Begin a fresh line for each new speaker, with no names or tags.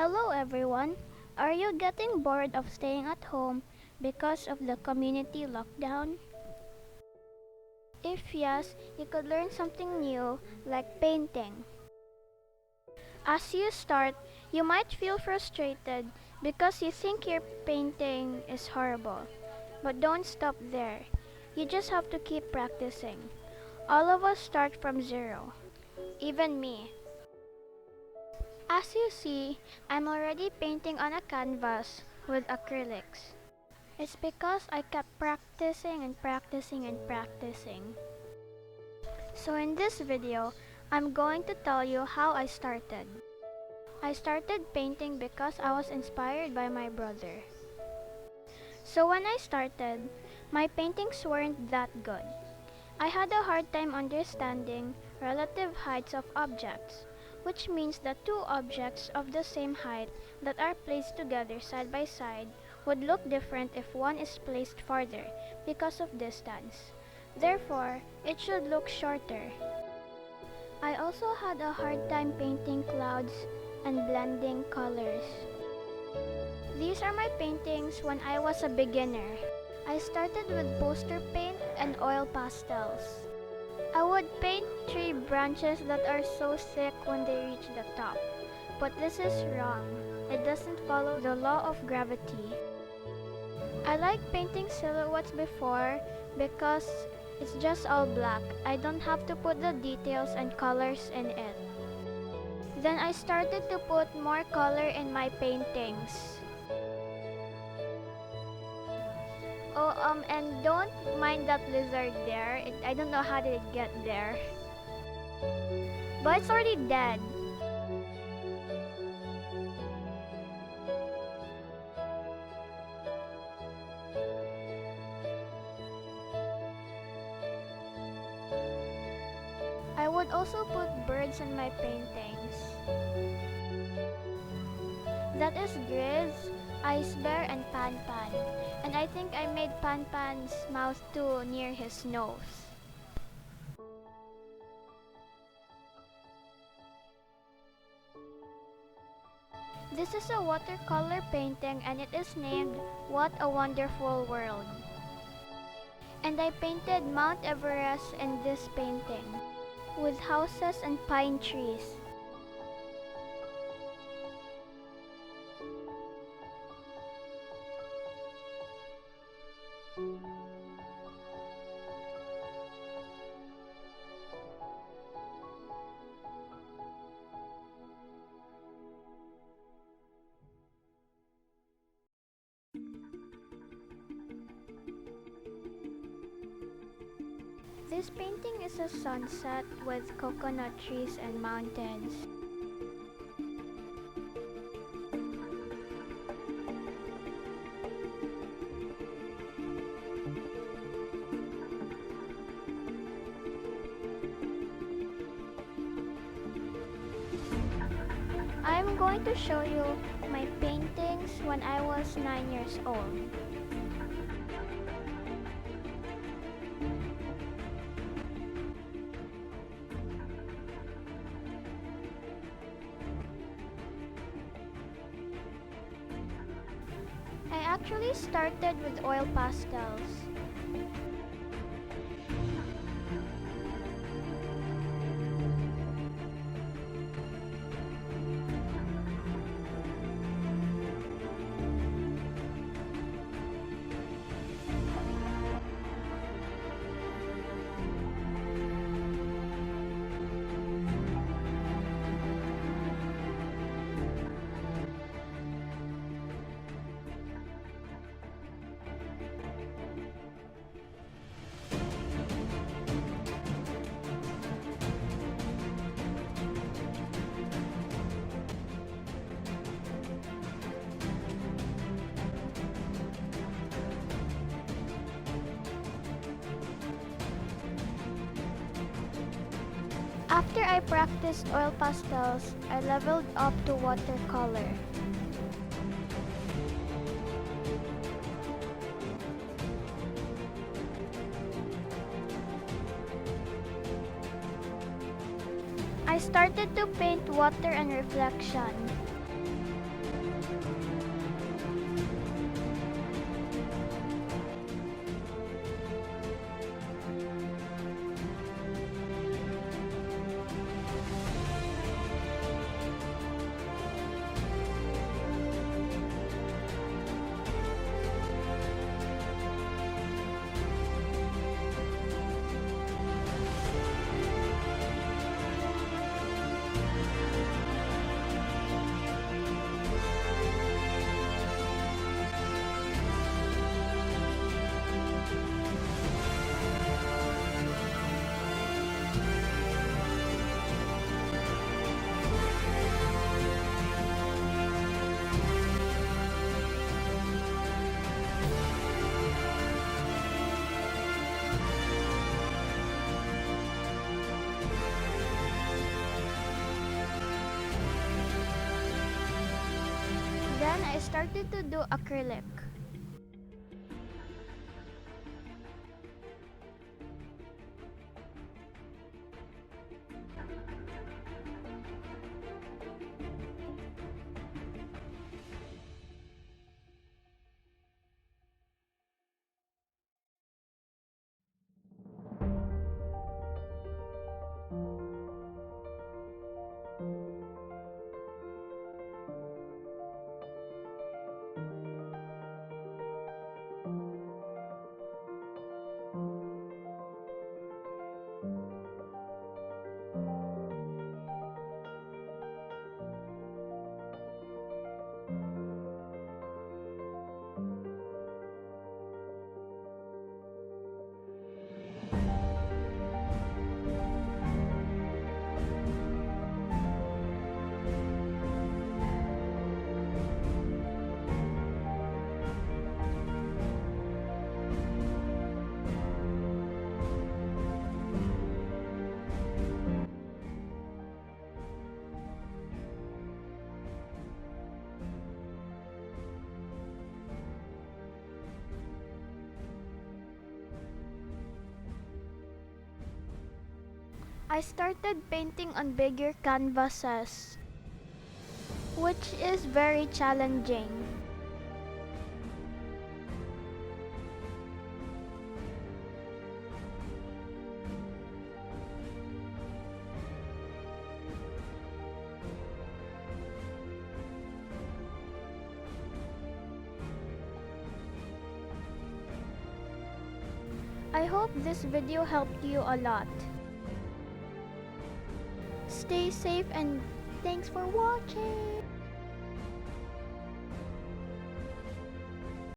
Hello everyone. Are you getting bored of staying at home because of the community lockdown? If yes, you could learn something new like painting. As you start, you might feel frustrated because you think your painting is horrible. But don't stop there. You just have to keep practicing. All of us start from zero, even me. As you see, I'm already painting on a canvas with acrylics. It's because I kept practicing and practicing and practicing. So in this video, I'm going to tell you how I started. I started painting because I was inspired by my brother. So when I started, my paintings weren't that good. I had a hard time understanding relative heights of objects, which means that two objects of the same height that are placed together side by side would look different if one is placed farther because of distance. Therefore, it should look shorter. I also had a hard time painting clouds and blending colors. These are my paintings when I was a beginner. I started with poster paint and oil pastels. I would paint tree branches that are so thick when they reach the top. But this is wrong. It doesn't follow the law of gravity. I like painting silhouettes before because it's just all black. I don't have to put the details and colors in it. Then I started to put more color in my paintings. And don't mind that lizard there. I don't know how did it get there. But it's already dead. I would also put birds in my paintings. That is Grizz, Ice Bear, and Pan Pan. And I think I made Pan Pan's mouth too near his nose. This is a watercolor painting and it is named What a Wonderful World. And I painted Mount Everest in this painting, with houses and pine trees. This painting is a sunset with coconut trees and mountains. I'm going to show you my paintings when I was 9 years old. I actually started with oil pastels. After I practiced oil pastels, I leveled up to watercolor. I started to paint water and reflection. Then I started to do acrylic. I started painting on bigger canvases, which is very challenging. I hope this video helped you a lot. Stay safe and thanks for watching!